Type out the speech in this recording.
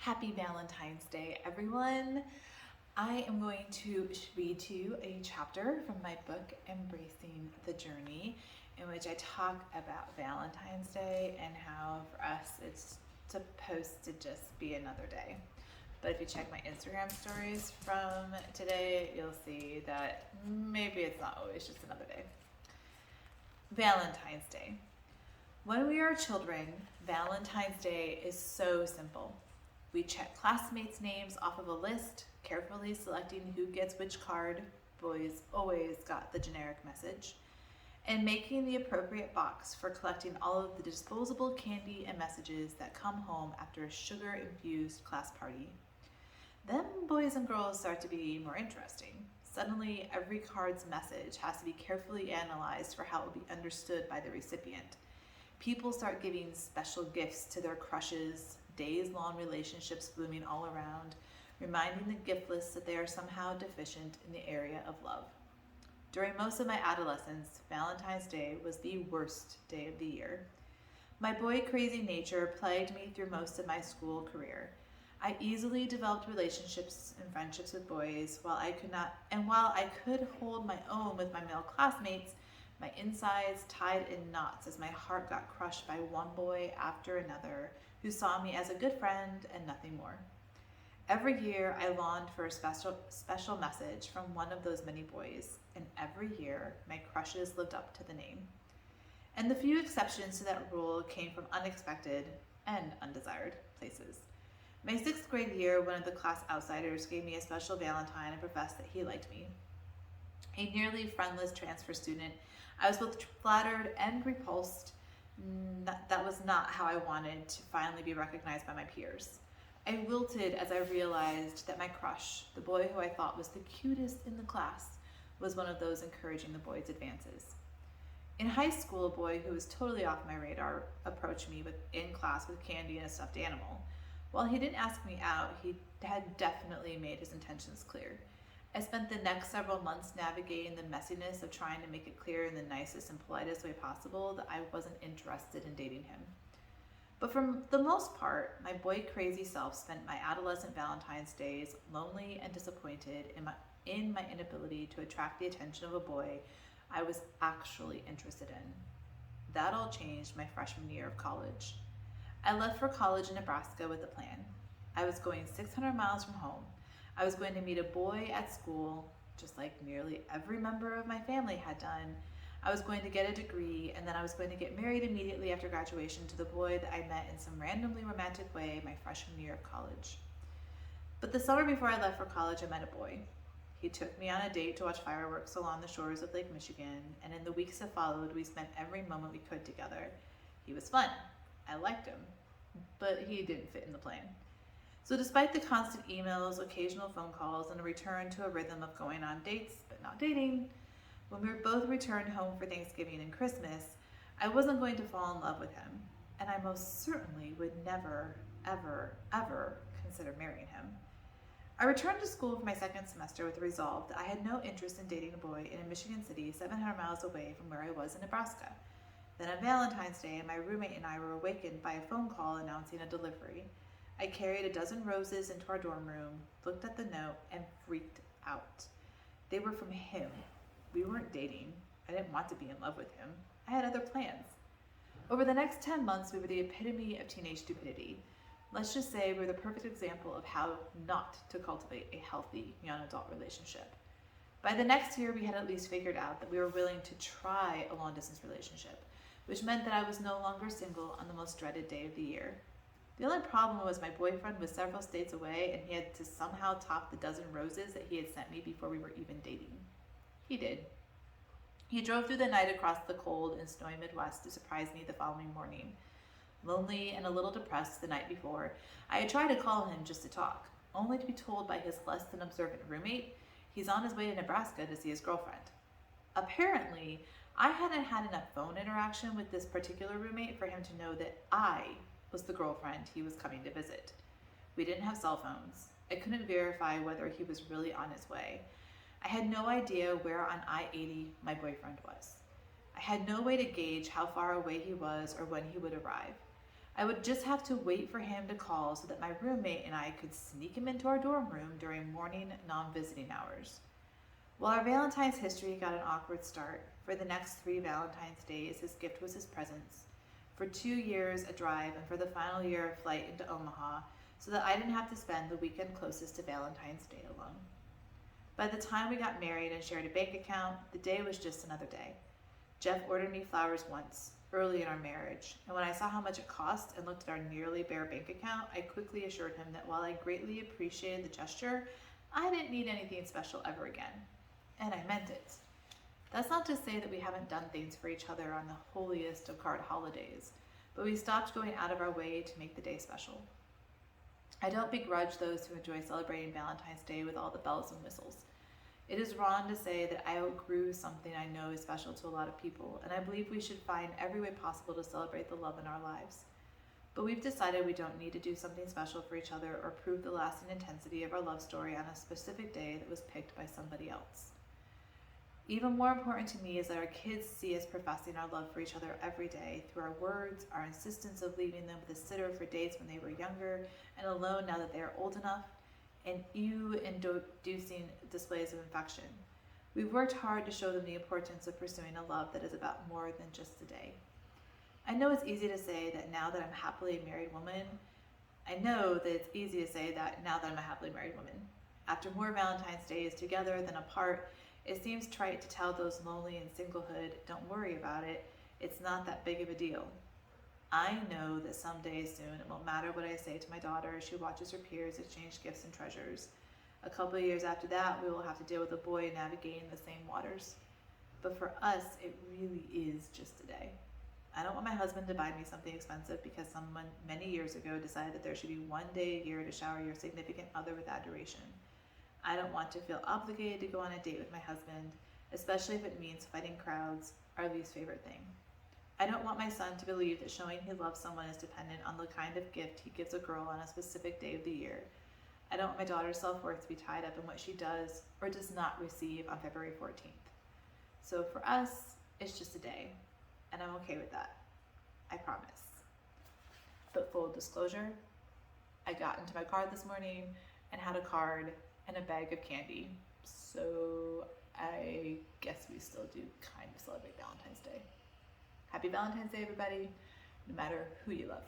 Happy Valentine's Day, everyone. I am going to read to you a chapter from my book, Embracing the Journey, in which I talk about Valentine's Day and how for us it's supposed to just be another day. But if you check my Instagram stories from today, you'll see that maybe it's not always just another day. Valentine's Day. When we are children, Valentine's Day is so simple. We check classmates' names off of a list, carefully selecting who gets which card. Boys always got the generic message. And making the appropriate box for collecting all of the disposable candy and messages that come home after a sugar-infused class party. Then boys and girls start to be more interesting. Suddenly, every card's message has to be carefully analyzed for how it will be understood by the recipient. People start giving special gifts to their crushes, days-long relationships blooming all around, reminding the gift list that they are somehow deficient in the area of love. During most of my adolescence, Valentine's Day was the worst day of the year. My boy-crazy nature plagued me through most of my school career. I easily developed relationships and friendships with boys, while I could hold my own with my male classmates, my insides tied in knots as my heart got crushed by one boy after another who saw me as a good friend and nothing more. Every year I longed for a special message from one of those many boys, and every year my crushes lived up to the name. And the few exceptions to that rule came from unexpected and undesired places. My 6th grade year, one of the class outsiders gave me a special Valentine and professed that he liked me. A nearly friendless transfer student, I was both flattered and repulsed. That was not how I wanted to finally be recognized by my peers. I wilted as I realized that my crush, the boy who I thought was the cutest in the class, was one of those encouraging the boys' advances. In high school, a boy who was totally off my radar approached me in class with candy and a stuffed animal. While he didn't ask me out, he had definitely made his intentions clear. I spent the next several months navigating the messiness of trying to make it clear in the nicest and politest way possible that I wasn't interested in dating him. But for the most part, my boy-crazy self spent my adolescent Valentine's days lonely and disappointed in my inability to attract the attention of a boy I was actually interested in. That all changed my freshman year of college. I left for college in Nebraska with a plan. I was going 600 miles from home. I was going to meet a boy at school, just like nearly every member of my family had done. I was going to get a degree, and then I was going to get married immediately after graduation to the boy that I met in some randomly romantic way my freshman year of college. But the summer before I left for college, I met a boy. He took me on a date to watch fireworks along the shores of Lake Michigan, and in the weeks that followed, we spent every moment we could together. He was fun. I liked him, but he didn't fit in the plan. So despite the constant emails, occasional phone calls, and a return to a rhythm of going on dates but not dating, when we both returned home for Thanksgiving and Christmas, I wasn't going to fall in love with him, and I most certainly would never, ever, ever consider marrying him. I returned to school for my 2nd semester with the resolve that I had no interest in dating a boy in a Michigan city 700 miles away from where I was in Nebraska. Then on Valentine's Day, my roommate and I were awakened by a phone call announcing a delivery. I carried a dozen roses into our dorm room, looked at the note, and freaked out. They were from him. We weren't dating. I didn't want to be in love with him. I had other plans. Over the next 10 months, we were the epitome of teenage stupidity. Let's just say we were the perfect example of how not to cultivate a healthy young adult relationship. By the next year, we had at least figured out that we were willing to try a long-distance relationship, which meant that I was no longer single on the most dreaded day of the year. The only problem was my boyfriend was several states away, and he had to somehow top the dozen roses that he had sent me before we were even dating. He did. He drove through the night across the cold and snowy Midwest to surprise me the following morning. Lonely and a little depressed the night before, I had tried to call him just to talk, only to be told by his less than observant roommate he's on his way to Nebraska to see his girlfriend. Apparently, I hadn't had enough phone interaction with this particular roommate for him to know that I was the girlfriend he was coming to visit. We didn't have cell phones. I couldn't verify whether he was really on his way. I had no idea where on I-80 my boyfriend was. I had no way to gauge how far away he was or when he would arrive. I would just have to wait for him to call so that my roommate and I could sneak him into our dorm room during morning non-visiting hours. Well, our Valentine's history got an awkward start. For the next 3 Valentine's days, his gift was his presents. For 2 years, a drive, and for the final year, a flight into Omaha, so that I didn't have to spend the weekend closest to Valentine's Day alone. By the time we got married and shared a bank account, the day was just another day. Jeff ordered me flowers once, early in our marriage, and when I saw how much it cost and looked at our nearly bare bank account, I quickly assured him that while I greatly appreciated the gesture, I didn't need anything special ever again. And I meant it. That's not to say that we haven't done things for each other on the holiest of card holidays, but we stopped going out of our way to make the day special. I don't begrudge those who enjoy celebrating Valentine's Day with all the bells and whistles. It is wrong to say that I outgrew something I know is special to a lot of people, and I believe we should find every way possible to celebrate the love in our lives. But we've decided we don't need to do something special for each other or prove the lasting intensity of our love story on a specific day that was picked by somebody else. Even more important to me is that our kids see us professing our love for each other every day through our words, our insistence of leaving them with a sitter for days when they were younger and alone now that they are old enough, and inducing displays of affection. We've worked hard to show them the importance of pursuing a love that is about more than just the day. I know it's easy to say that now that I'm a happily married woman. After more Valentine's Days together than apart, it seems trite to tell those lonely in singlehood, don't worry about it, it's not that big of a deal. I know that someday soon it won't matter what I say to my daughter as she watches her peers exchange gifts and treasures. A couple of years after that, we will have to deal with a boy navigating the same waters. But for us, it really is just a day. I don't want my husband to buy me something expensive because someone many years ago decided that there should be one day a year to shower your significant other with adoration. I don't want to feel obligated to go on a date with my husband, especially if it means fighting crowds, our least favorite thing. I don't want my son to believe that showing he loves someone is dependent on the kind of gift he gives a girl on a specific day of the year. I don't want my daughter's self-worth to be tied up in what she does or does not receive on February 14th. So for us, it's just a day, and I'm okay with that. I promise. But full disclosure, I got into my car this morning and had a card and a bag of candy. So I guess we still do kind of celebrate Valentine's Day. Happy Valentine's Day, everybody, no matter who you love.